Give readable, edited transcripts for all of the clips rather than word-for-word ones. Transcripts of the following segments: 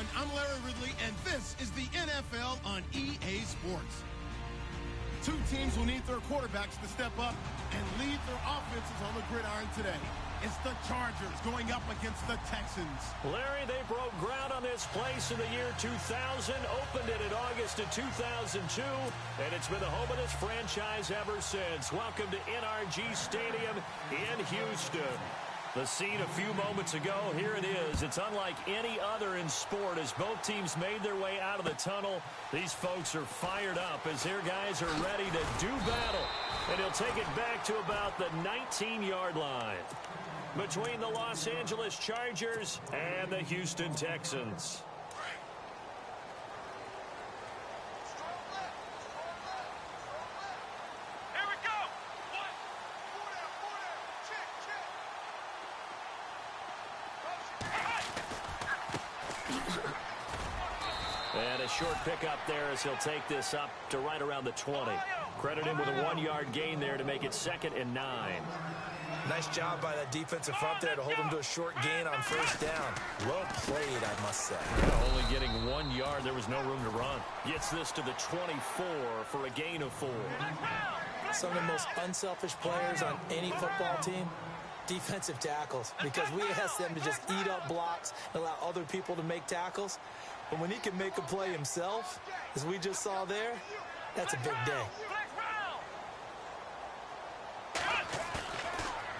everyone. I'm Larry Ridley, and this is the NFL on EA Sports. Two teams will need their quarterbacks to step up and lead their offenses on the gridiron today. It's the Chargers going up against the Texans. Larry, they broke ground on this place in the year 2000, opened it in August of 2002, and it's been the home of this franchise ever since. Welcome to NRG Stadium in Houston. The scene a few moments ago, here it is. It's unlike any other in sport as both teams made their way out of the tunnel. These folks are fired up as their guys are ready to do battle. And he'll take it back to about the 19-yard line between the Los Angeles Chargers and the Houston Texans. And a short pickup there as he'll take this up to right around the 20. Credit him with a 1-yard gain there to make it 2nd and 9. Nice job by that defensive front there to hold him to a short gain on first down. Well played, I must say. Yeah, only getting 1 yard. There was no room to run. Gets this to the 24 for a gain of 4. Some of the most unselfish players on any football team, defensive tackles, because we ask them to just eat up blocks and allow other people to make tackles. But when he can make a play himself, as we just saw there, that's a big day.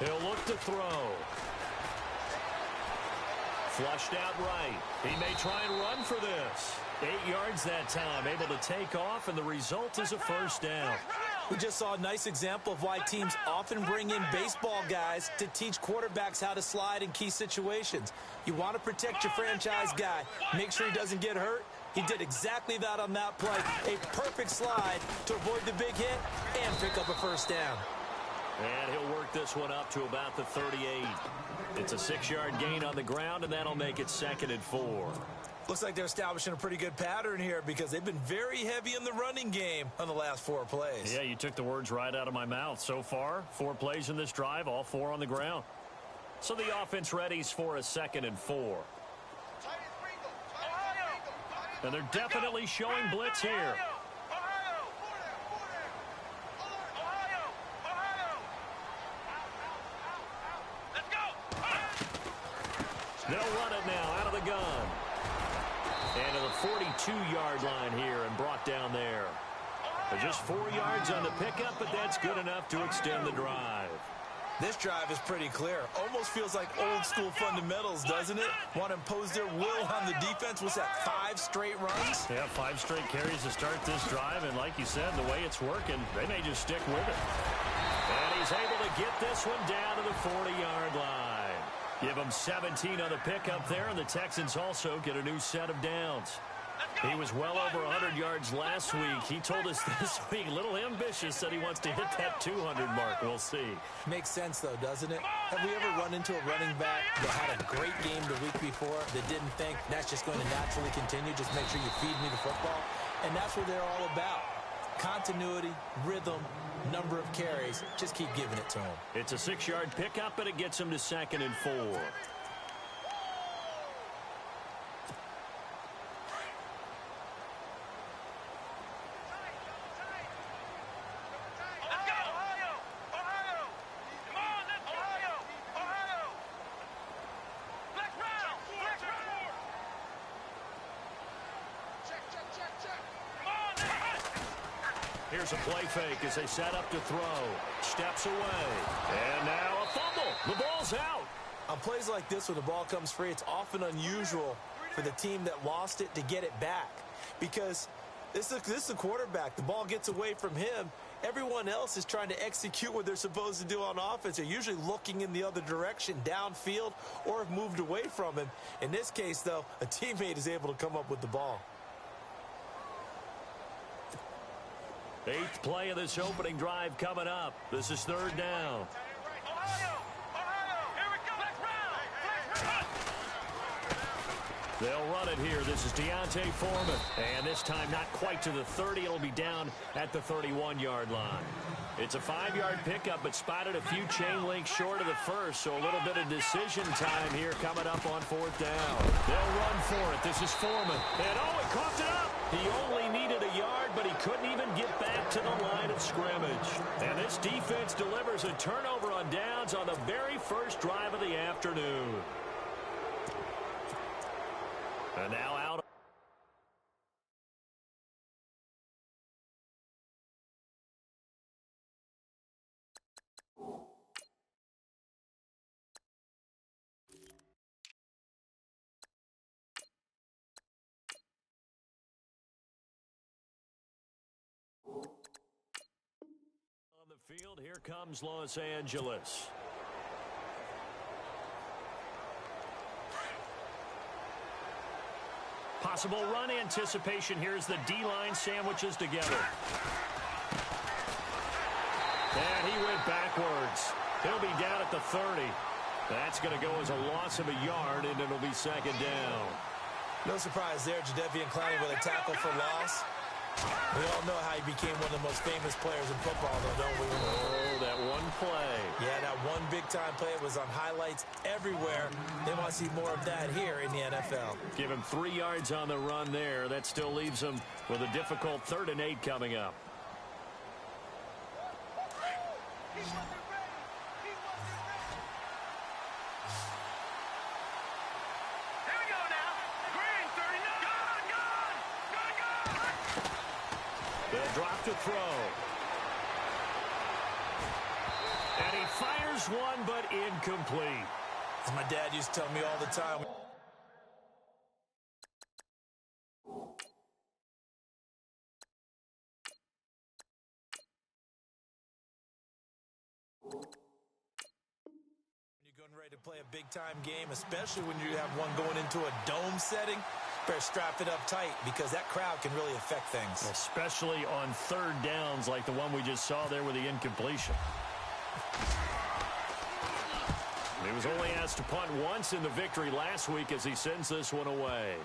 He'll look to throw. Flushed out right. He may try and run for this. 8 yards that time, able to take off, and the result is a first down. We just saw a nice example of why teams often bring in baseball guys to teach quarterbacks how to slide in key situations. You want to protect your franchise guy. Make sure he doesn't get hurt. He did exactly that on that play. A perfect slide to avoid the big hit and pick up a first down. And he'll work this one up to about the 38. It's a 6-yard gain on the ground, and that'll make it 2nd and 4. Looks like they're establishing a pretty good pattern here because they've been very heavy in the running game on the last 4 plays. Yeah, you took the words right out of my mouth. So far, 4 plays in this drive, all 4 on the ground. So the offense readies for a 2nd and 4. And they're definitely showing blitz here. They'll run it now out of the gun. And to the 42-yard line here and brought down there. But just 4 yards on the pickup, but that's good enough to extend the drive. This drive is pretty clear. Almost feels like old-school fundamentals, doesn't it? Want to impose their will on the defense. Was that 5 straight runs? Yeah, 5 straight carries to start this drive. And like you said, the way it's working, they may just stick with it. And he's able to get this one down to the 40-yard line. Give him 17 on the pickup there, and the Texans also get a new set of downs. He was well over 100 yards last week. He told us this week, a little ambitious, that he wants to hit that 200 mark. We'll see. Makes sense, though, doesn't it? Have we ever run into a running back that had a great game the week before that didn't think that's just going to naturally continue? Just make sure you feed me the football. And that's what they're all about. Continuity, rhythm, number of carries. Just keep giving it to him. It's a 6-yard pickup, and it gets him to 2nd and 4. Here's a play fake as they set up to throw. Steps away. And now a fumble. The ball's out. On plays like this where the ball comes free, it's often unusual for the team that lost it to get it back. Because this is the quarterback. The ball gets away from him. Everyone else is trying to execute what they're supposed to do on offense. They're usually looking in the other direction, downfield, or have moved away from him. In this case, though, a teammate is able to come up with the ball. 8th play of this opening drive coming up. This is 3rd down. They'll run it here. This is Deontay Foreman. And this time not quite to the 30. It'll be down at the 31-yard line. It's a 5-yard pickup, but spotted a few chain links short of the first, so a little bit of decision time here coming up on 4th down. They'll run for it. This is Foreman. And, oh, he coughed it up. He only needed a yard, but he couldn't even get back to the line of scrimmage. And this defense delivers a turnover on downs on the very first drive of the afternoon. And now out. On the field, here comes Los Angeles. Possible run anticipation. Here's the D-line sandwiches together. And he went backwards. He'll be down at the 30. That's going to go as a loss of a yard, and it'll be second down. No surprise there, Jadeveon Clowney with a tackle for loss. We all know how he became one of the most famous players in football, though, don't we? Oh, that one play. Yeah, that one big-time play was on highlights everywhere. They want to see more of that here in the NFL. Give him 3 yards on the run there. That still leaves him with a difficult 3rd and 8 coming up. Drop to throw. And he fires one, but incomplete. As my dad used to tell me all the time. When you're getting ready to play a big-time game, especially when you have one going into a dome setting, better strap it up tight because that crowd can really affect things. Especially on 3rd downs like the one we just saw there with the incompletion. He was only asked to punt once in the victory last week as he sends this one away.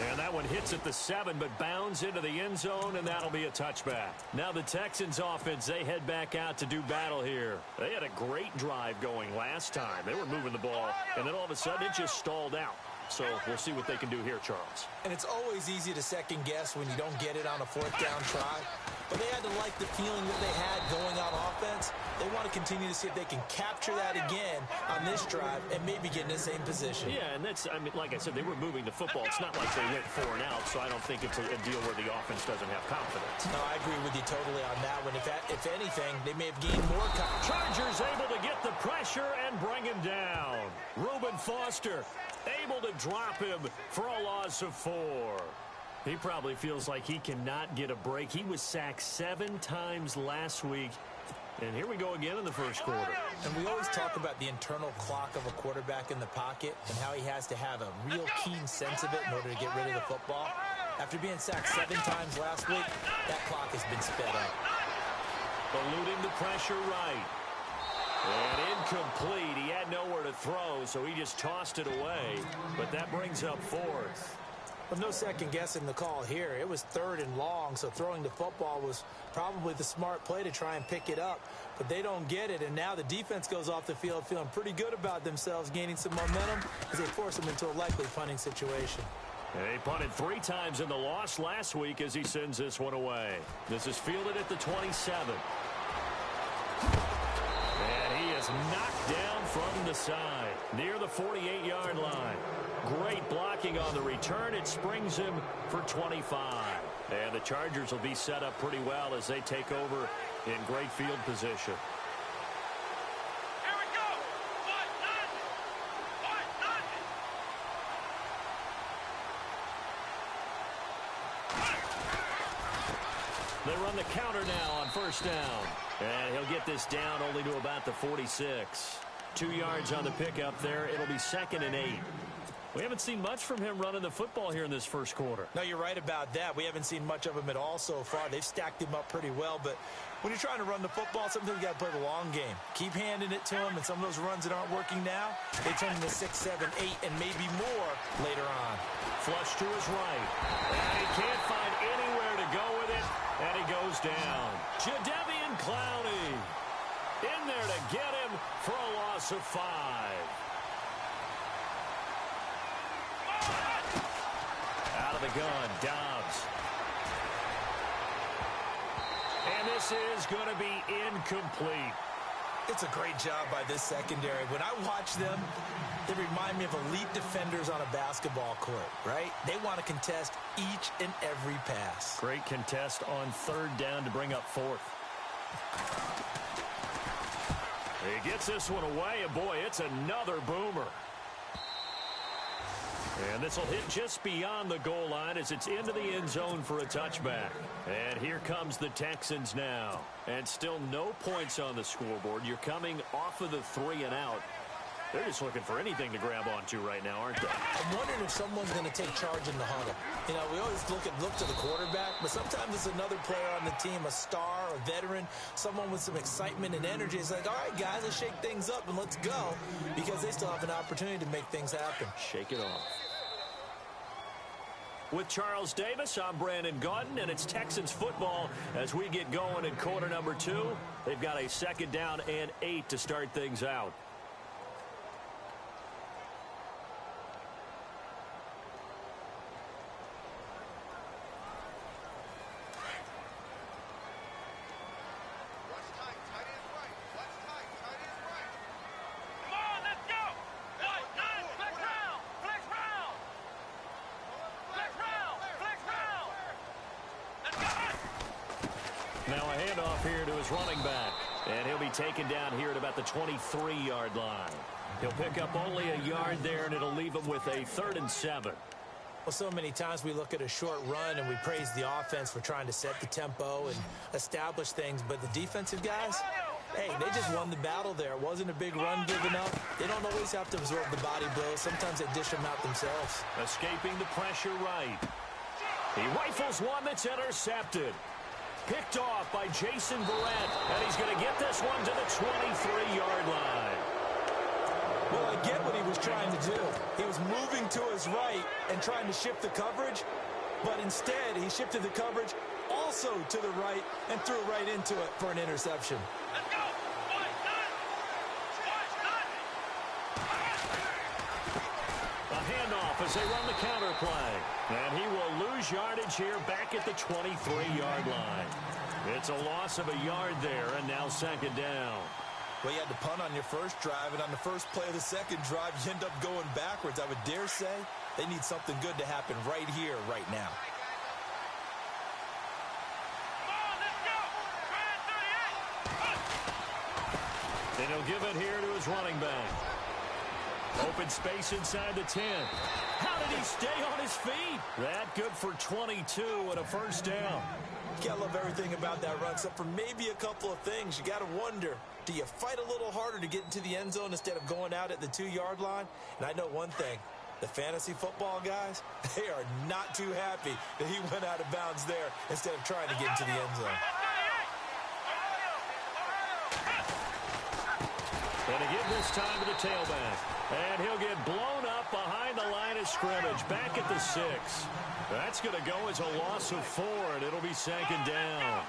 And that one hits at the 7, but bounds into the end zone, and that'll be a touchback. Now the Texans offense, they head back out to do battle here. They had a great drive going last time. They were moving the ball, and then all of a sudden it just stalled out. So we'll see what they can do here, Charles. And it's always easy to second guess when you don't get it on a 4th down try. But they had to like the feeling that they had going on offense. They want to continue to see if they can capture that again on this drive and maybe get in the same position. Yeah, and that's, I mean, like I said, they were moving the football. It's not like they went 4 and out, so I don't think it's a deal where the offense doesn't have confidence. No, I agree with you totally on that one. If anything, they may have gained more confidence. Chargers able to get the pressure and bring him down. Reuben Foster able to drop him for a loss of 4. He probably feels like he cannot get a break. He was sacked 7 times last week. And here we go again in the first quarter. And we always talk about the internal clock of a quarterback in the pocket and how he has to have a real keen sense of it in order to get rid of the football. After being sacked 7 times last week, that clock has been sped up. Eluding the pressure right. And incomplete. He had nowhere to throw, so he just tossed it away. But that brings up 4th. With no second guessing the call here, it was 3rd and long, so throwing the football was probably the smart play to try and pick it up. But they don't get it, and now the defense goes off the field feeling pretty good about themselves, gaining some momentum as they force them into a likely punting situation. And he punted 3 times in the loss last week as he sends this one away. This is fielded at the 27. And he is knocked down from the side near the 48-yard line. Great blocking on the return. It springs him for 25. And the Chargers will be set up pretty well as they take over in great field position. Here we go. 1-0. They run the counter now on 1st down. And he'll get this down only to about the 46. 2 yards on the pickup there. It'll be 2nd and 8. We haven't seen much from him running the football here in this first quarter. No, you're right about that. We haven't seen much of him at all so far. They've stacked him up pretty well, but when you're trying to run the football, sometimes you got to play the long game. Keep handing it to him, and some of those runs that aren't working now, they turn into 6, 7, 8, and maybe more later on. Flush to his right. And he can't find anywhere to go with it, and he goes down. Jadeveon Clowney in there to get him for a loss of 5. out of the gun. Dobbs. And this is going to be incomplete. It's a great job by this secondary. When I watch them, they remind me of elite defenders on a basketball court, right? They want to contest each and every pass. Great contest on third down to bring up fourth. He gets this one away, and boy, it's another boomer. And this will hit just beyond the goal line as it's into the end zone for a touchback. And here comes the Texans now. And still no points on the scoreboard. You're coming off of the 3 and out. They're just looking for anything to grab onto right now, aren't they? I'm wondering if someone's going to take charge in the huddle. You know, we always look to the quarterback, but sometimes it's another player on the team, a star, a veteran, someone with some excitement and energy. It's like, all right, guys, let's shake things up and let's go, because they still have an opportunity to make things happen. Shake it off. With Charles Davis, I'm Brandon Gaudin, and it's Texans football as we get going in quarter number 2. They've got a second down and 8 to start things out. Now a handoff here to his running back. And he'll be taken down here at about the 23-yard line. He'll pick up only a yard there, and it'll leave him with a 3rd and 7. Well, so many times we look at a short run and we praise the offense for trying to set the tempo and establish things. But the defensive guys, hey, they just won the battle there. It wasn't a big run given up. They don't always have to absorb the body blows. Sometimes they dish them out themselves. Escaping the pressure right. He rifles one that's intercepted. Picked off by Jason Verrett, and he's going to get this one to the 23-yard line. Well, I get what he was trying to do. He was moving to his right and trying to shift the coverage, but instead he shifted the coverage also to the right and threw right into it for an interception. Let's go! A handoff as they run the counter play. And he will lose yardage here back at the 23-yard line. It's a loss of a yard there, and now second down. Well, you had to punt on your first drive, and on the first play of the second drive, you end up going backwards. I would dare say they need something good to happen right here, right now. And he'll give it here to his running back. Open space inside the 10. How did he stay on his feet? That good for 22 and a first down. You gotta love everything about that run, except for maybe a couple of things. You gotta wonder, do you fight a little harder to get into the end zone instead of going out at the 2-yard line? And I know one thing, the fantasy football guys, they are not too happy that he went out of bounds there instead of trying to get into the end zone. And again this time to the tailback. And he'll get blown up behind the line of scrimmage, back at the 6. That's going to go as a loss of 4, and it'll be second down.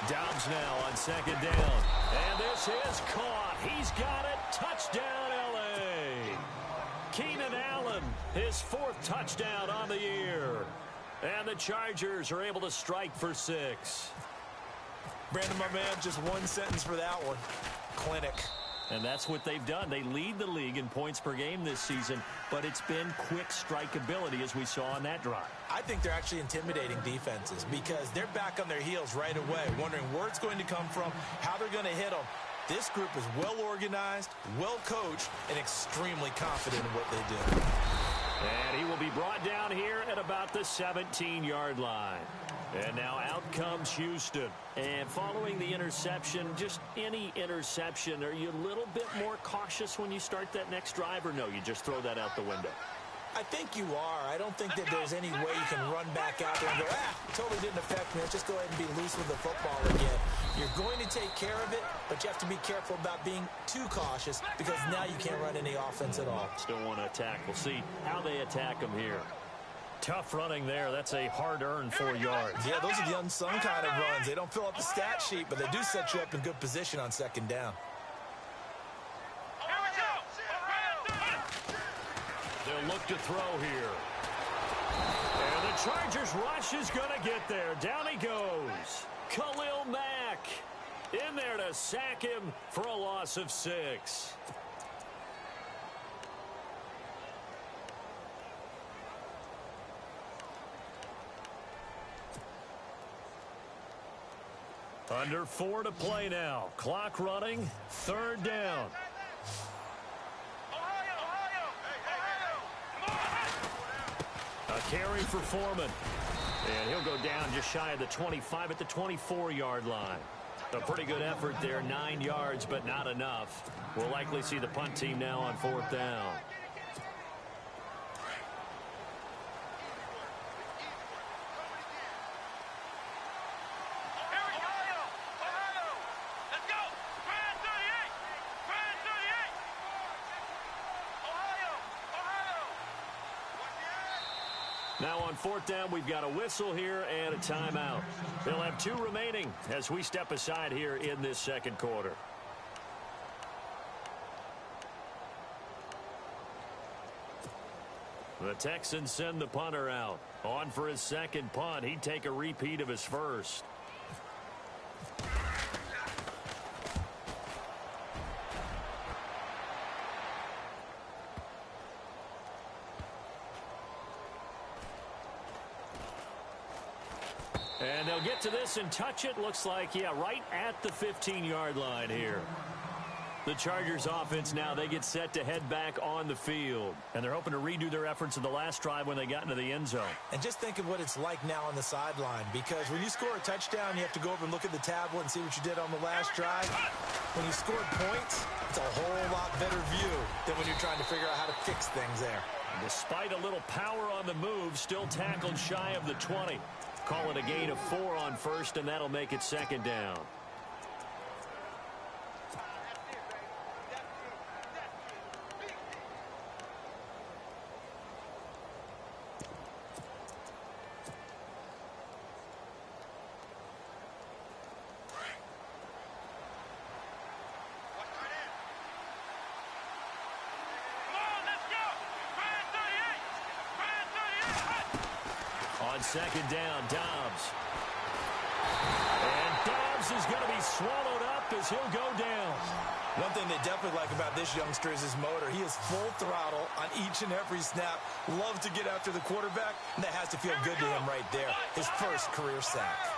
Dobbs now on second down. And this is caught. He's got it. Touchdown, L.A. Keenan Allen, his 4th touchdown on the year. And the Chargers are able to strike for 6. Brandon, my man, just one sentence for that one. Clinic. And that's what they've done. They lead the league in points per game this season, but it's been quick strikeability as we saw on that drive. I think they're actually intimidating defenses because they're back on their heels right away, wondering where it's going to come from, how they're going to hit them. This group is well organized, well coached, and extremely confident in what they do. And he will be brought down here at about the 17-yard line. And now out comes Houston. And following the interception, just any interception, are you a little bit more cautious when you start that next drive, or no, you just throw that out the window? I think you are. I don't think that there's any way you can run back out there and go, totally didn't affect me. Let's just go ahead and be loose with the football again. You're going to take care of it, but you have to be careful about being too cautious because now you can't run any offense at all. Still want to attack. We'll see how they attack them here. Tough running there. That's a hard-earned 4 yards. Yeah, those are the unsung kind of runs. They don't fill up the stat sheet, but they do set you up in good position on second down. They'll look to throw here. And the Chargers rush is going to get there. Down he goes. Khalil Mack in there to sack him for a loss of 6. Under 4 to play now. Clock running. 3rd down. A carry for Foreman. And he'll go down just shy of the 25 at the 24-yard line. A pretty good effort there. 9 yards, but not enough. We'll likely see the punt team now on 4th down. Now on 4th down, we've got a whistle here and a timeout. They'll have 2 remaining as we step aside here in this 2nd quarter. The Texans send the punter out. On for his 2nd punt. He'd take a repeat of his 1st. And they'll get to this and touch it. Looks like, yeah, right at the 15-yard line here. The Chargers offense now, they get set to head back on the field. And they're hoping to redo their efforts in the last drive when they got into the end zone. And just think of what it's like now on the sideline, because when you score a touchdown, you have to go over and look at the tablet and see what you did on the last drive. When you scored points, it's a whole lot better view than when you're trying to figure out how to fix things there. Despite a little power on the move, still tackled shy of the 20. Call it a gain of 4 on 1st, and that'll make it 2nd down. On 2nd down, Dobbs. And Dobbs is going to be swallowed up as he'll go down. One thing they definitely like about this youngster is his motor. He is full throttle on each and every snap. Loves to get after the quarterback, and that has to feel good to him right there. His 1st career sack.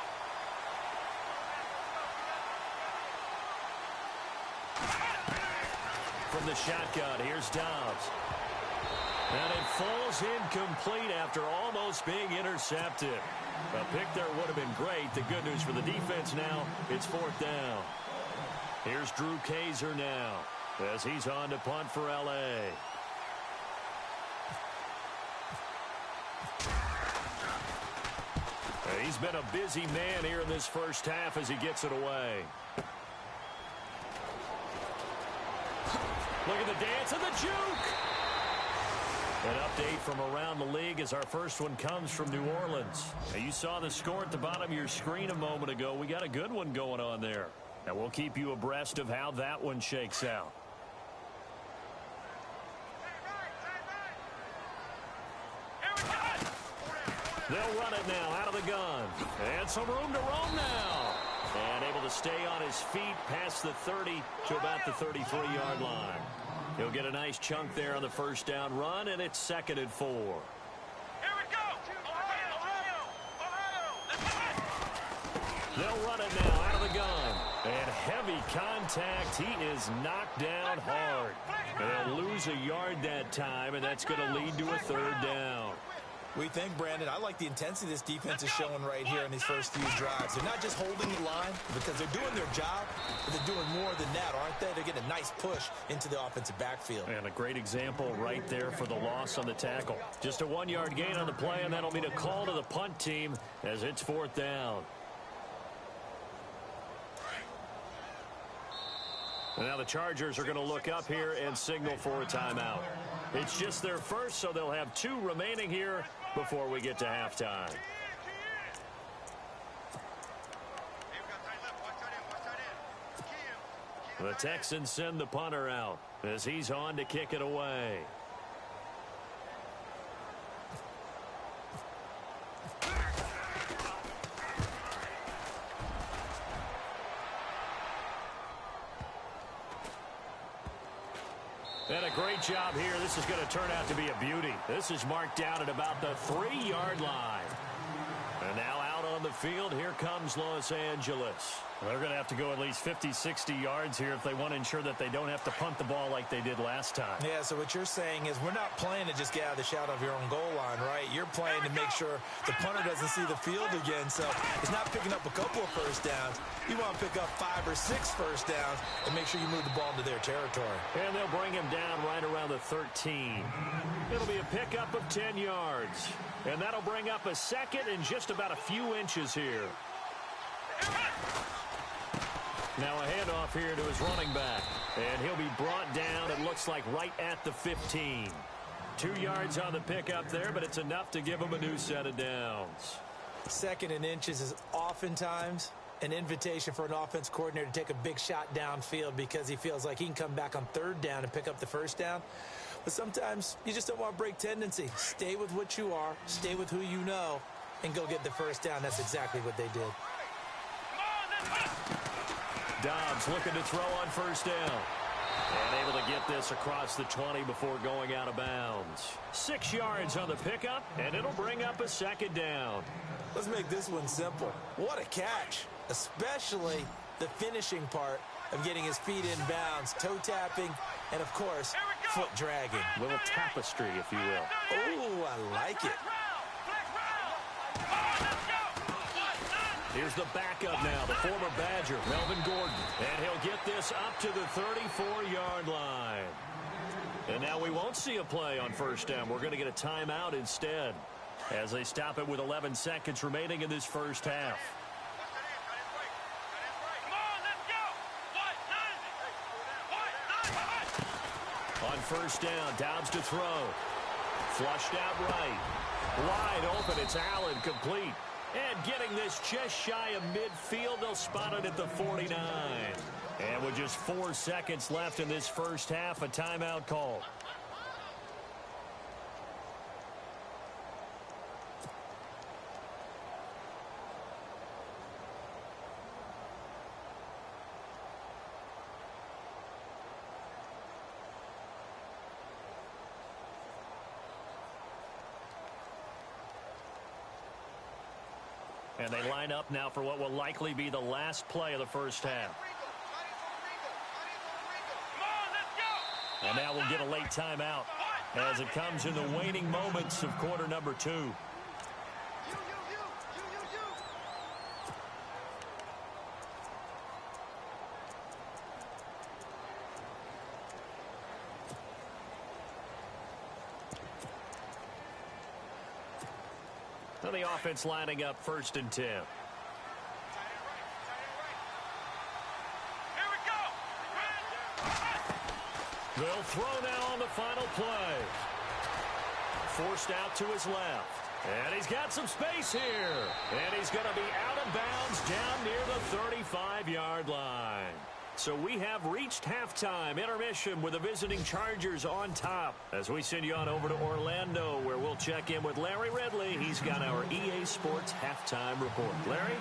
From the shotgun, here's Dobbs. And it falls incomplete after almost being intercepted. A pick there would have been great. The good news for the defense now, it's 4th down. Here's Drew Kaiser now as he's on to punt for L.A. He's been a busy man here in this 1st half as he gets it away. Look at the dance and the juke. An update from around the league as our first one comes from New Orleans. Now, you saw the score at the bottom of your screen a moment ago. We got a good one going on there. And we'll keep you abreast of how that one shakes out. They'll run it now out of the gun. And some room to roam now. And able to stay on his feet past the 30 to about the 33-yard line. He'll get a nice chunk there on the 1st down run, and it's 2nd and 4. Here we go! Ohio! They'll run it now out of the gun. And heavy contact. He is knocked down hard. And they'll lose a yard that time, and that's going to lead to a 3rd down. We think, Brandon, I like the intensity this defense is showing right here in these first few drives. They're not just holding the line because they're doing their job, but they're doing more than that, aren't they? They're getting a nice push into the offensive backfield. And a great example right there for the loss on the tackle. Just a 1-yard gain on the play, and that'll mean a call to the punt team as it's 4th down. And now the Chargers are going to look up here and signal for a timeout. It's just their 1st, so they'll have 2 remaining here before we get to halftime. The Texans send the punter out as he's on to kick it away. And a great job here. This is going to turn out to be a beauty. This is marked down at about the 3-yard line. And now out on the field, here comes Los Angeles. They're going to have to go at least 50, 60 yards here if they want to ensure that they don't have to punt the ball like they did last time. Yeah, so what you're saying is we're not playing to just get out of the shadow of your own goal line, right? You're playing to make sure the punter doesn't see the field again. So it's not picking up a couple of first downs. You want to pick up 5 or 6 first downs and make sure you move the ball into their territory. And they'll bring him down right around the 13. It'll be a pickup of 10 yards. And that'll bring up a second and just about a few inches here. Now a handoff here to his running back. And he'll be brought down, it looks like, right at the 15. 2 yards on the pickup there, but it's enough to give him a new set of downs. Second and inches is oftentimes an invitation for an offense coordinator to take a big shot downfield because he feels like he can come back on 3rd down and pick up the first down. But sometimes you just don't want to break tendency. Stay with what you are, stay with who you know, and go get the first down. That's exactly what they did. Dobbs looking to throw on first down. And able to get this across the 20 before going out of bounds. 6 yards on the pickup, and it'll bring up a second down. Let's make this one simple. What a catch, especially the finishing part of getting his feet in bounds, toe tapping, and of course, foot dragging. A little tapestry, if you will. Oh, I like it. Here's the backup now, the former Badger, Melvin Gordon. And he'll get this up to the 34-yard line. And now we won't see a play on first down. We're going to get a timeout instead as they stop it with 11 seconds remaining in this first half. On first down, Dobbs to throw. Flushed out right. Wide open, it's Allen, complete. And getting this just shy of midfield, they'll spot it at the 49. And with just 4 seconds left in this first half, a timeout call. And they line up now for what will likely be the last play of the first half. And now we'll get a late timeout as it comes in the waning moments of quarter number 2. And the offense lining up 1st and 10. They'll throw now on the final play. Forced out to his left. And he's got some space here. And he's going to be out of bounds down near the 35-yard line. So we have reached halftime, intermission with the visiting Chargers on top. As we send you on over to Orlando, where we'll check in with Larry Ridley. He's got our EA Sports halftime report. Larry?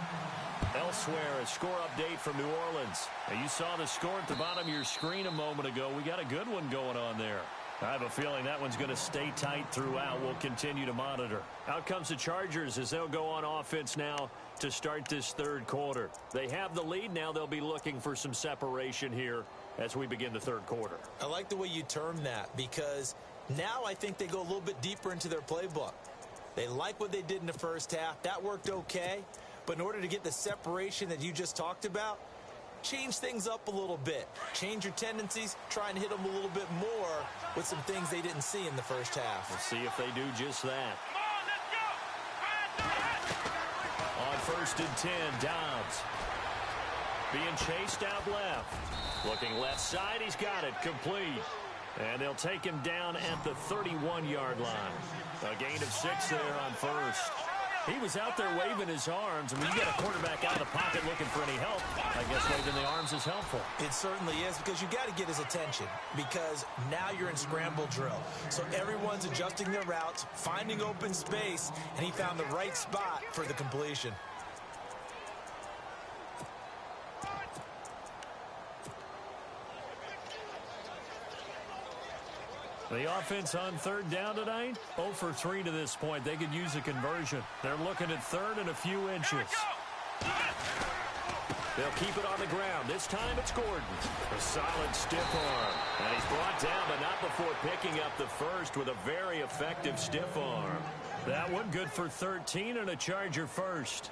Elsewhere, a score update from New Orleans. Now, you saw the score at the bottom of your screen a moment ago. We got a good one going on there. I have a feeling that one's going to stay tight throughout. We'll continue to monitor. Out comes the Chargers as they'll go on offense now to start this 3rd quarter. They have the lead. Now they'll be looking for some separation here as we begin the 3rd quarter. I like the way you term that because now I think they go a little bit deeper into their playbook. They like what they did in the first half. That worked okay. But in order to get the separation that you just talked about, change things up a little bit. Change your tendencies. Try and hit them a little bit more with some things they didn't see in the first half. We'll see if they do just that. On 1st and 10, Dobbs. Being chased out left. Looking left side, he's got it. Complete. And they'll take him down at the 31-yard line. A gain of 6 there on 1st. He was out there waving his arms, and when you get a quarterback out of the pocket looking for any help, I guess waving the arms is helpful. It certainly is, because you got to get his attention, because now you're in scramble drill. So everyone's adjusting their routes, finding open space, and he found the right spot for the completion. The offense on third down tonight, 0 for 3 to this point. They could use a conversion. They're looking at third and a few inches. They'll keep it on the ground. This time it's Gordon. A solid stiff arm. And he's brought down, but not before picking up the first with a very effective stiff arm. That one good for 13 and a Charger first.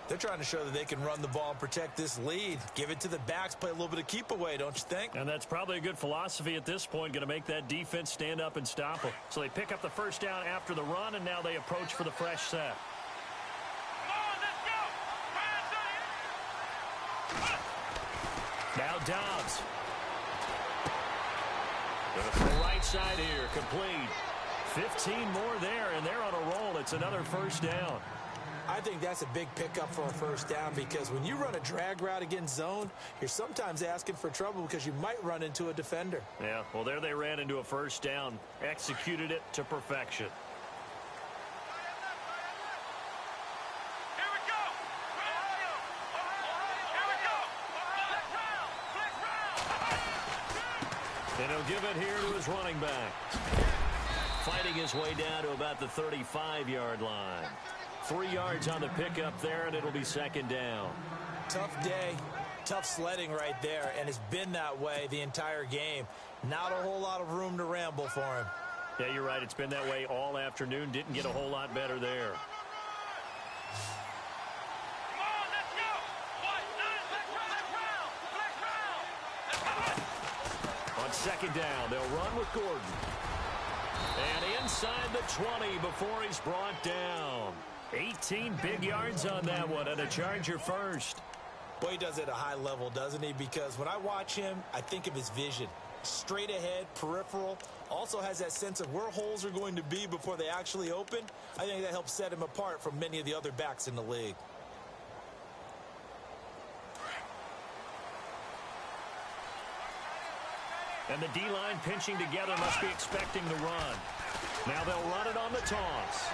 They're trying to show that they can run the ball and protect this lead. Give it to the backs, play a little bit of keep away, don't you think? And that's probably a good philosophy at this point, going to make that defense stand up and stop them. So they pick up the first down after the run, and now they approach for the fresh set. Now Dobbs. Going to throw right side here, complete. 15 more there, and they're on a roll. It's another first down. I think that's a big pickup for a first down, because when you run a drag route against zone, you're sometimes asking for trouble because you might run into a defender. Yeah, well, there they ran into a first down. Executed it to perfection. Here we go. Here we go. And he'll give it here to his running back. Fighting his way down to about the 35-yard line. 3 yards on the pickup there, and it'll be second down. Tough day, tough sledding right there, and it's been that way the entire game. Not a whole lot of room to ramble for him. Yeah, you're right. It's been that way all afternoon. Didn't get a whole lot better there. On second down, they'll run with Gordon. And inside the 20 before he's brought down. 18 big yards on that one, and a Charger first. Boy, he does it at a high level, doesn't he? Because when I watch him, I think of his vision. Straight ahead, peripheral. Also has that sense of where holes are going to be before they actually open. I think that helps set him apart from many of the other backs in the league. And the D-line pinching together, must be expecting the run. Now they'll run it on the toss.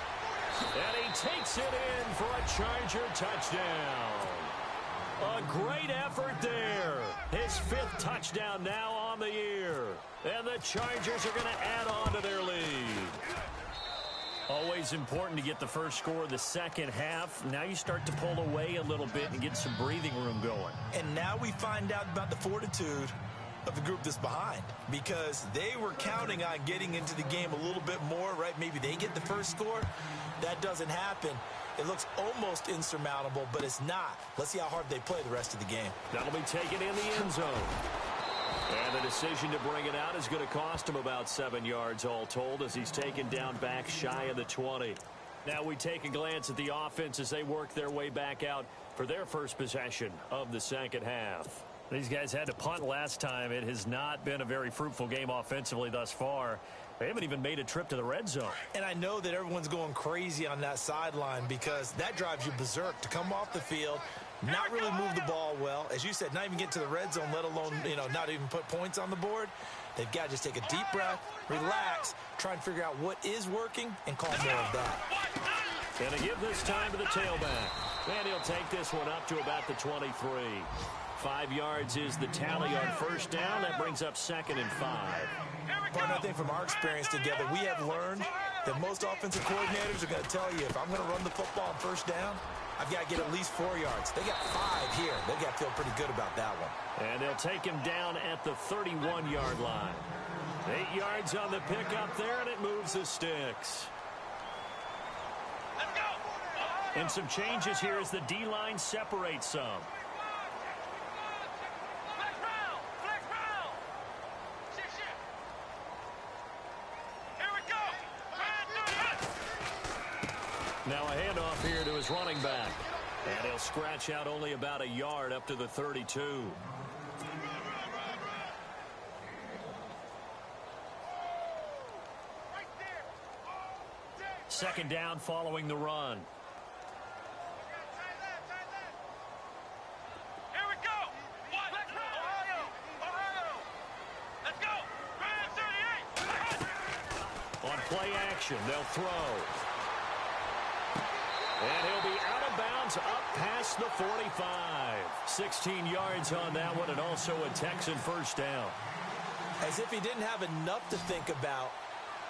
And he takes it in for a Charger touchdown. A great effort there. His 5th touchdown now on the year. And the Chargers are going to add on to their lead. Always important to get the first score of the second half. Now you start to pull away a little bit and get some breathing room going. And now we find out about the fortitude of the group that's behind, because they were counting on getting into the game a little bit more, right? Maybe they get the first score. That doesn't happen. It looks almost insurmountable, but it's not. Let's see how hard they play the rest of the game. That'll be taken in the end zone. And the decision to bring it out is going to cost him about 7 yards all told, as he's taken down back shy of the 20. Now we take a glance at the offense as they work their way back out for their first possession of the second half. These guys had to punt last time. It has not been a very fruitful game offensively thus far. They haven't even made a trip to the red zone. And I know that everyone's going crazy on that sideline, because that drives you berserk to come off the field, not really move the ball well. As you said, not even get to the red zone, let alone, not even put points on the board. They've got to just take a deep breath, relax, try and figure out what is working, and call more of that. And to give this time to the tailback. And he'll take this one up to about the 23. 5 yards is the tally on first down. That brings up 2nd and 5. Partner, I think from our experience together, we have learned that most offensive coordinators are going to tell you, if I'm going to run the football on first down, I've got to get at least 4 yards. They got 5 here. They got to feel pretty good about that one. And they'll take him down at the 31-yard line. 8 yards on the pickup there, and it moves the sticks. Let's go. And some changes here as the D-line separates some. Now a handoff here to his running back. And he'll scratch out only about a yard up to the 32. Second down following the run. play action. They'll throw. And he'll be out of bounds up past the 45. 16 yards on that one, and also a Texan first down. As if he didn't have enough to think about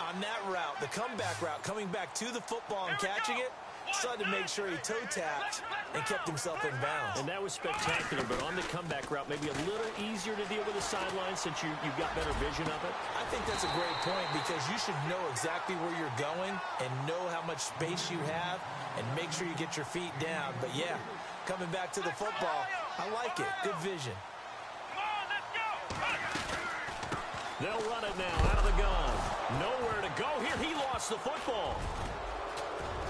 on that route, the comeback route, coming back to the football and catching it, decided to make sure he toe-tapped and kept himself in bounds. And that was spectacular, but on the comeback route, maybe a little easier to deal with the sideline since you've got better vision of it. I think that's a great point because you should know exactly where you're going and know how much space you have and make sure you get your feet down. But, yeah, coming back to the football, I like it. Good vision. They'll run it now out of the gun. Nowhere to go here. He lost the football.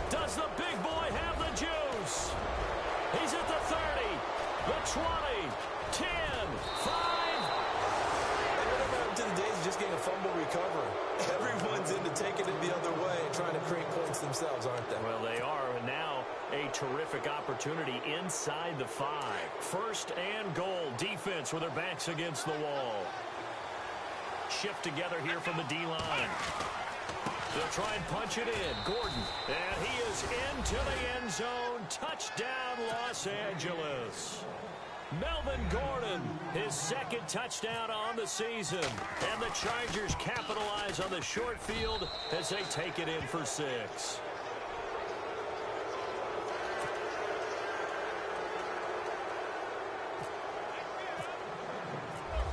Does the big boy have the juice? He's at the 30, the 20, 10, 5. Whatever happened to the days of just getting a fumble recovery? Everyone's into taking it the other way and trying to create points themselves, aren't they? Well, they are. And now a terrific opportunity inside the 5. First and goal. Defense with their backs against the wall. Shift together here from the D-line. They'll try and punch it in. Gordon. And he is into the end zone. Touchdown, Los Angeles. Melvin Gordon, his second touchdown on the season. And the Chargers capitalize on the short field as they take it in for 6.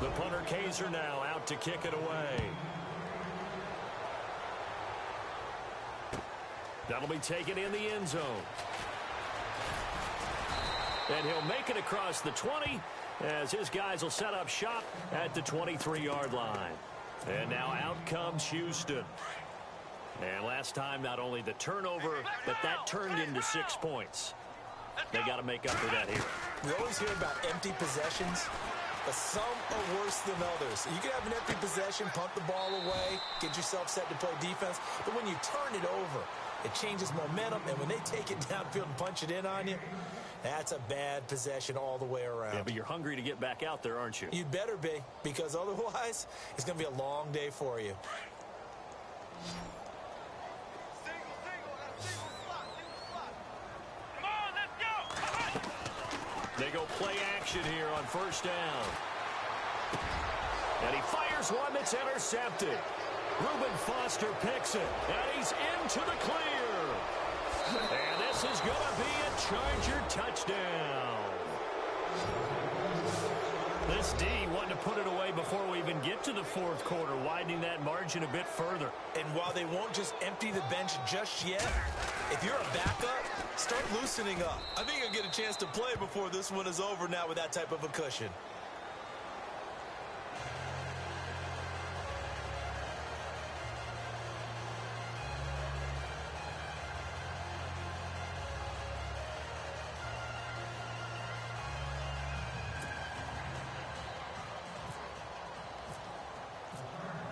The punter Kaiser now out to kick it away. That'll be taken in the end zone. And he'll make it across the 20 as his guys will set up shop at the 23-yard line. And now out comes Houston. And last time, not only the turnover, but that turned into 6 points. They got to make up for that here. We always hear about empty possessions, but some are worse than others. You can have an empty possession, punt the ball away, get yourself set to play defense, but when you turn it over, it changes momentum, and when they take it downfield and punch it in on you, that's a bad possession all the way around. Yeah, but you're hungry to get back out there, aren't you? You'd better be, because otherwise, it's going to be a long day for you. They go play action here on first down. And he fires one that's intercepted. Reuben Foster picks it, and he's into the clear. And this is going to be a Charger touchdown. This D wanted to put it away before we even get to the fourth quarter, widening that margin a bit further. And while they won't just empty the bench just yet, if you're a backup, start loosening up. I think you'll get a chance to play before this one is over now with that type of a cushion.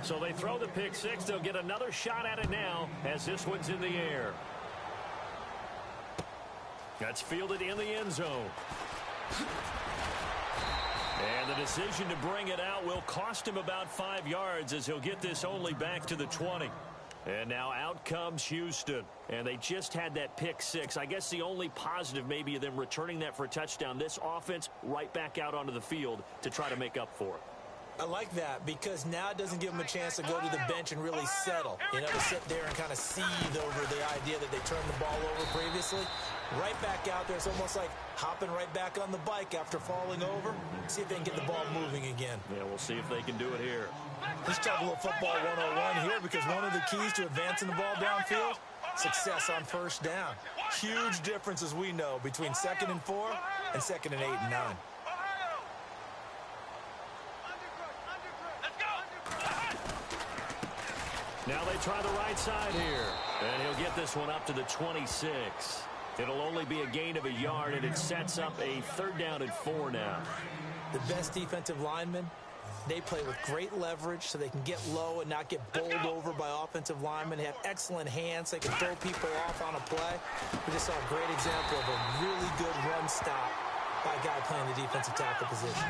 So they throw the pick six. They'll get another shot at it now as this one's in the air. That's fielded in the end zone. And the decision to bring it out will cost him about 5 yards as he'll get this only back to the 20. And now out comes Houston. And they just had that pick six. I guess the only positive maybe of them returning that for a touchdown. This offense right back out onto the field to try to make up for it. I like that because now it doesn't give them a chance to go to the bench and really settle. You know, to sit there and kind of seethe over the idea that they turned the ball over previously. Right back out there. It's almost like hopping right back on the bike after falling over. See if they can get the ball moving again. Yeah, we'll see if they can do it here. Let's talk a little football 101 here because one of the keys to advancing the ball downfield, success on first down. Huge difference, as we know, between 2nd and 4 and 2nd and 8 and 9. Now they try the right side here. And he'll get this one up to the 26. It'll only be a gain of a yard, and it sets up a 3rd down and 4 now. The best defensive linemen, they play with great leverage so they can get low and not get bowled over by offensive linemen. They have excellent hands. They can throw people off on a play. We just saw a great example of a really good run stop by a guy playing the defensive tackle position.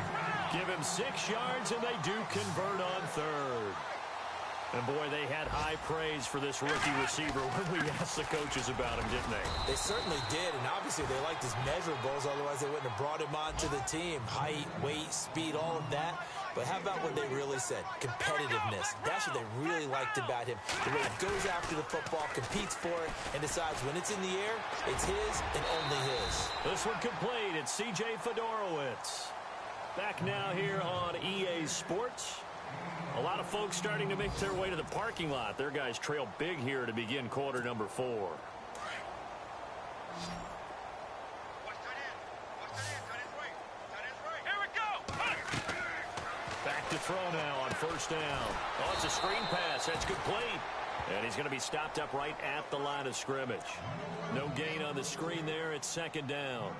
Give him 6 yards, and they do convert on 3rd. And, boy, they had high praise for this rookie receiver when we asked the coaches about him, didn't they? They certainly did, and obviously they liked his measurables. Otherwise, they wouldn't have brought him onto the team. Height, weight, speed, all of that. But how about what they really said? Competitiveness. That's what they really liked about him. The way he goes after the football, competes for it, and decides when it's in the air, it's his and only his. This one complete. It's C.J. Fedorowicz. Back now here on EA Sports. A lot of folks starting to make their way to the parking lot. Their guys trail big here to begin quarter number 4. Here we go. Back to throw now on first down. Oh, it's a screen pass. That's complete. And he's going to be stopped up right at the line of scrimmage. No gain on the screen there. It's second down.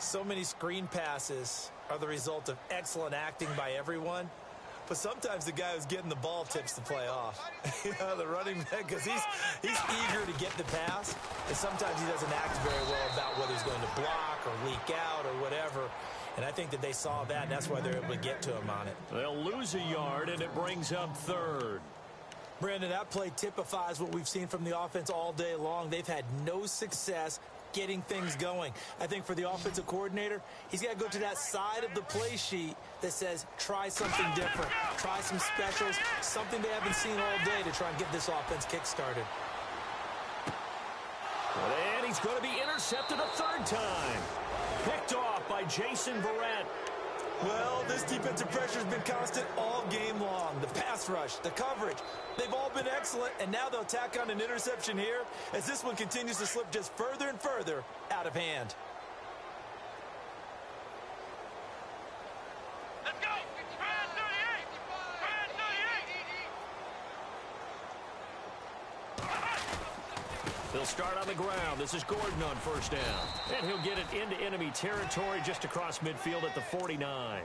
So many screen passes are the result of excellent acting by everyone. But sometimes the guy who's getting the ball tips the play off. The running back, because he's eager to get the pass, and sometimes he doesn't act very well about whether he's going to block or leak out or whatever. And I think that they saw that, and that's why they're able to get to him on it. They'll lose a yard, and it brings up third. Brandon, that play typifies what we've seen from the offense all day long. They've had no success getting things going. I think for the offensive coordinator, he's got to go to that side of the play sheet that says try something different, try some specials, something they haven't seen all day to try and get this offense kick-started. And he's going to be intercepted a third time. Picked off by Jason Verrett. Well, this defensive pressure has been constant all game long. The pass rush, the coverage, they've all been excellent, and now they'll tack on an interception here as this one continues to slip just further and further out of hand. Let's go. Brand 38. Brand 38. They'll start on the ground. This is Gordon on first down. And he'll get it into enemy territory just across midfield at the 49.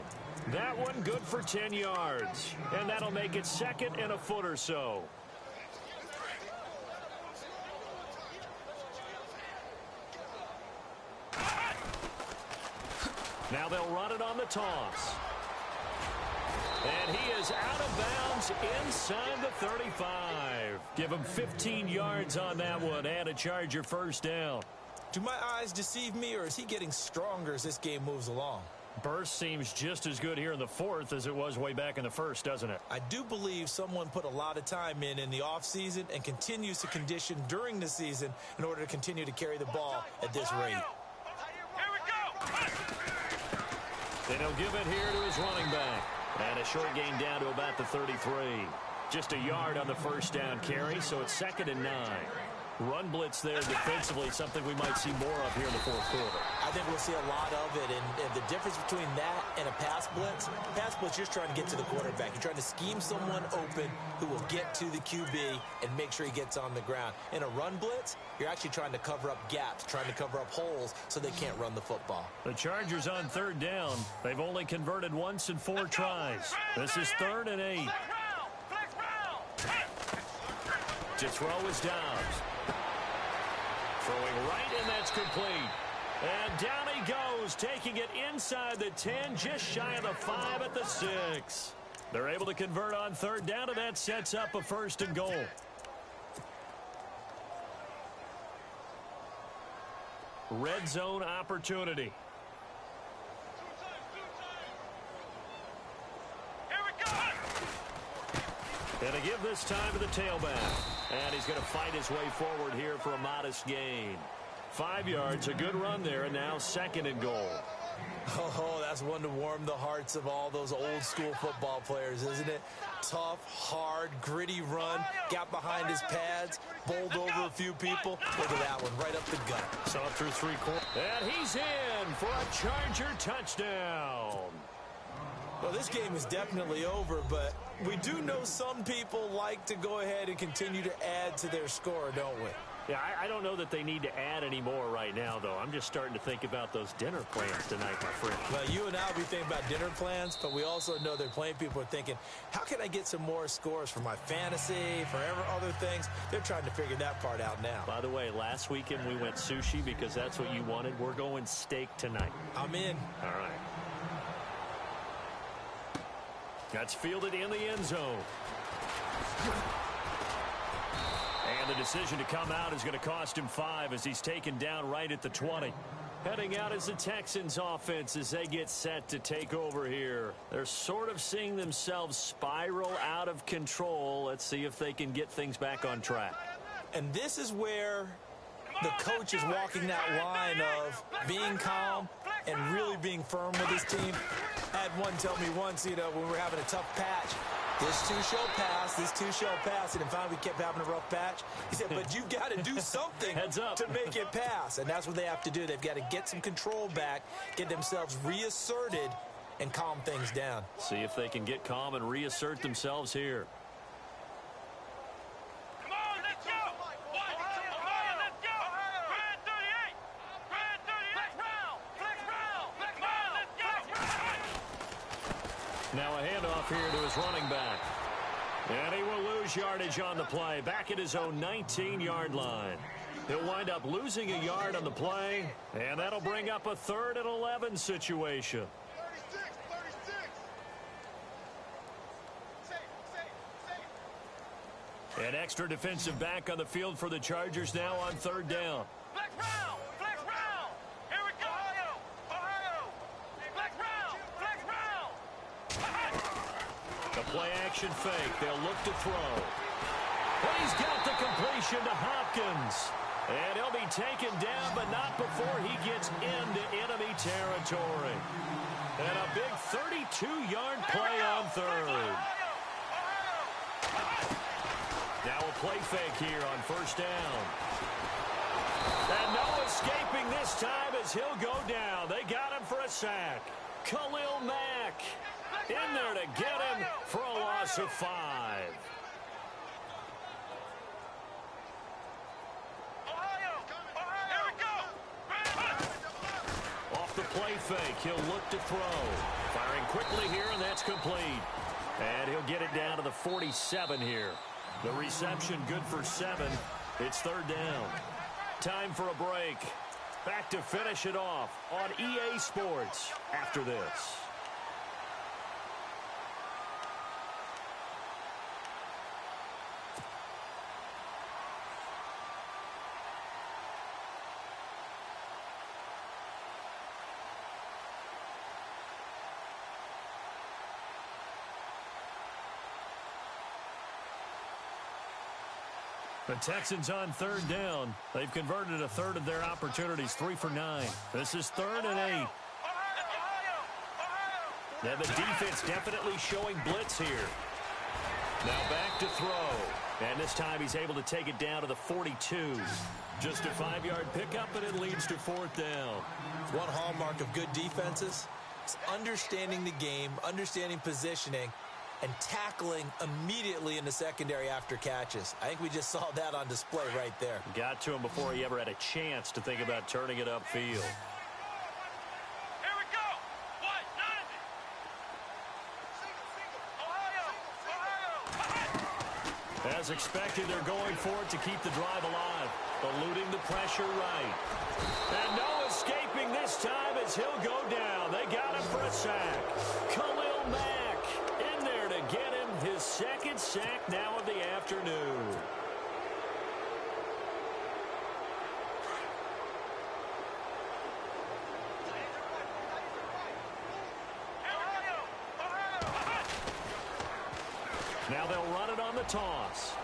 That one good for 10 yards. And that'll make it second and a foot or so. Now they'll run it on the toss. And he is out of bounds inside the 35. Give him 15 yards on that one and a Charger first down. Do my eyes deceive me, or is he getting stronger as this game moves along? Burst seems just as good here in the fourth as it was way back in the first, doesn't it? I do believe someone put a lot of time in the offseason and continues to condition during the season in order to continue to carry the ball at this rate. Here we go. Then he'll give it here to his running back. And a short gain down to about the 33. Just a yard on the first down carry, so it's second and 9. Run blitz there defensively, something we might see more of here in the fourth quarter. I think we'll see a lot of it, and the difference between that and a pass blitz, you're trying to get to the quarterback. You're trying to scheme someone open who will get to the QB and make sure he gets on the ground. In a run blitz, you're actually trying to cover up gaps, trying to cover up holes so they can't run the football. The Chargers on third down. They've only converted once in 4 tries. This is third and 8. To throw is Dobbs. Throwing right, and that's complete. And down he goes, taking it inside the 10, just shy of the 5 at the 6. They're able to convert on third down, and that sets up a first and goal. Red zone opportunity. Here we go. And a give this time to the tailback. And he's going to fight his way forward here for a modest gain. 5 yards, a good run there, and now second and goal. Oh, that's one to warm the hearts of all those old school football players, isn't it? Tough, hard, gritty run, got behind his pads, bowled over a few people. Look at that one, right up the gut. Saw it through 3 quarters. And he's in for a Charger touchdown. Well, this game is definitely over, but we do know some people like to go ahead and continue to add to their score, don't we? Yeah, I don't know that they need to add any more right now, though. I'm just starting to think about those dinner plans tonight, my friend. Well, you and I will be thinking about dinner plans, but we also know that plenty of people are thinking, how can I get some more scores for my fantasy, for other things? They're trying to figure that part out now. By the way, last weekend we went sushi because that's what you wanted. We're going steak tonight. I'm in. All right. That's fielded in the end zone. the decision to come out is going to cost him 5 as he's taken down right at the 20. Heading out is the Texans offense as they get set to take over here. They're sort of seeing themselves spiral out of control. Let's see if they can get things back on track. And this is where the coach is walking that line of being calm and really being firm with his team. I had one tell me once, when we were having a tough patch, this too shall pass, this too shall pass, and then finally we kept having a rough patch. He said, but you've got to do something Heads up. to make it pass, and that's what they have to do. They've got to get some control back, get themselves reasserted, and calm things down. See if they can get calm and reassert themselves here. Come on, let's go! Ohio, let's go! Grand 38! Grand 38! Flex round! Come on, let's go! Now a handoff here to his running back. And he will lose yardage on the play. Back at his own 19-yard line. He'll wind up losing a yard on the play, and that'll bring up a 3rd and 11 situation. 36. An extra defensive back on the field for the Chargers now on 3rd down. Flex round! Here we go! Ohio! Flex round! The play-action fake. They'll look to throw. And he's got the completion to Hopkins. And he'll be taken down, but not before he gets into enemy territory. And a big 32-yard play on 3rd. Now a play fake here on 1st down. And no escaping this time as he'll go down. They got him for a sack. Khalil Mack in there to get him for a loss of 5. Here we go! Off the play fake, he'll look to throw. Firing quickly here, and that's complete. And he'll get it down to the 47 here. The reception good for 7. It's 3rd down. Time for a break. Back to finish it off on EA Sports after this. The Texans on 3rd down. They've converted a 1/3 of their opportunities, 3 for 9. This is 3rd and 8. Now the defense definitely showing blitz here. Now back to throw. And this time he's able to take it down to the 42. Just a 5-yard pickup, and it leads to 4th down. One hallmark of good defenses is understanding the game, understanding positioning, and tackling immediately in the secondary after catches. I think we just saw that on display right there. Got to him before he ever had a chance to think about turning it upfield. Here we go! What? 90! Ohio! As expected, they're going for it to keep the drive alive. Eluding the pressure right. And no escaping this time as he'll go down. They got him for a sack. Khalil Mack in there to get him his 2nd sack now of the afternoon. Now they'll run it on the toss.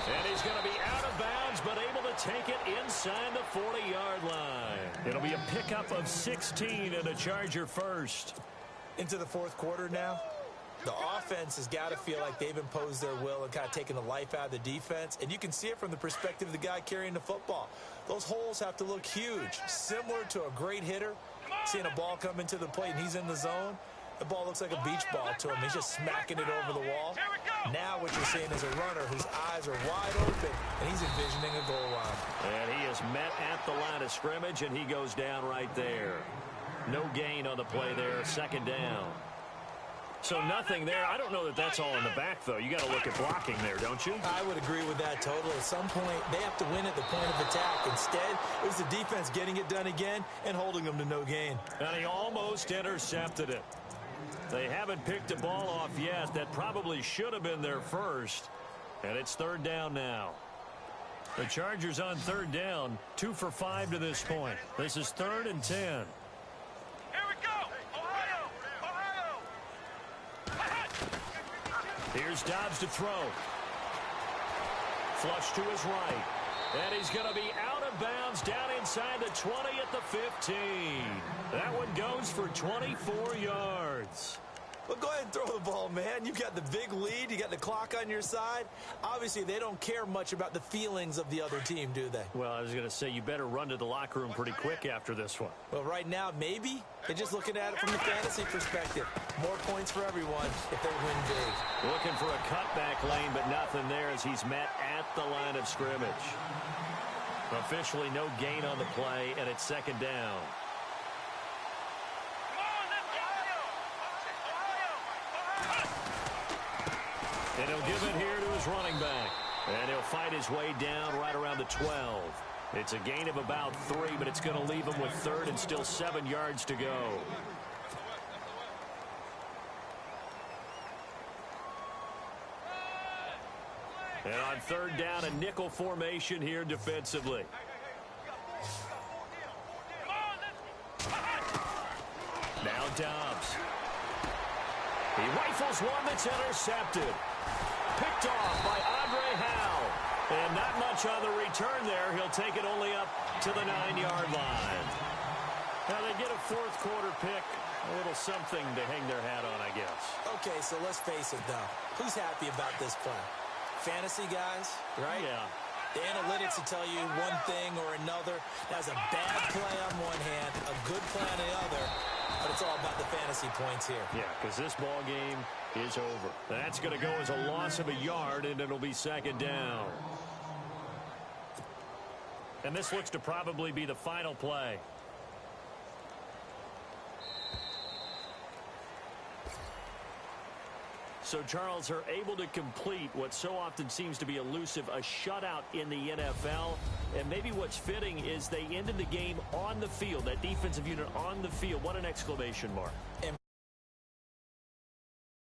And he's going to be out of bounds, but able to take it inside the 40-yard line. It'll be a pickup of 16 and a Charger first. Into the 4th quarter now. The offense has got to feel like they've imposed their will and kind of taken the life out of the defense. And you can see it from the perspective of the guy carrying the football. Those holes have to look huge, similar to a great hitter. Seeing a ball come into the plate and he's in the zone, the ball looks like a beach ball to him. He's just smacking it over the wall. Now what you're seeing is a runner whose eyes are wide open, and he's envisioning a goal line. And he is met at the line of scrimmage, and he goes down right there. No gain on the play there, 2nd down. So nothing there. I don't know that that's all in the back, though. You got to look at blocking there, don't you? I would agree with that totally. At some point, they have to win at the point of attack. Instead, it was the defense getting it done again and holding them to no gain. And he almost intercepted it. They haven't picked a ball off yet. That probably should have been their first. And it's 3rd down now. The Chargers on third down, 2 for 5 to this point. This is 3rd and 10. Here we go! Ohio! Ohio! Here's Dobbs to throw. Flush to his right. And he's going to be out of bounds down inside the 20 at the 15. That one goes for 24 yards. Well, go ahead and throw the ball, man. You've got the big lead. You got the clock on your side. Obviously, they don't care much about the feelings of the other team, do they? Well, I was going to say, you better run to the locker room pretty quick after this one. Well, right now, maybe. They're just looking at it from the fantasy perspective. More points for everyone if they win big. Looking for a cutback lane, but nothing there as he's met at the line of scrimmage. Officially no gain on the play, and it's 2nd down. And he'll give it here to his running back. And he'll fight his way down right around the 12. It's a gain of about 3, but it's going to leave him with 3rd and still 7 yards to go. And on 3rd down, a nickel formation here defensively. Now Dobbs. He rifles one that's intercepted. Picked off by Andre Howell. And not much on the return there. He'll take it only up to the 9-yard line. Now they get a 4th quarter pick. A little something to hang their hat on, I guess. Okay, so let's face it, though. Who's happy about this play? Fantasy guys, right? Yeah. The analytics will tell you one thing or another. That's a bad play on one hand, a good play on the other, but it's all about the fantasy points here. Yeah, because this ball game is over. That's going to go as a loss of a yard, and it'll be 2nd down. And this looks to probably be the final play. So Charles are able to complete what so often seems to be elusive, a shutout in the NFL. And maybe what's fitting is they ended the game on the field, that defensive unit on the field. What an exclamation mark. And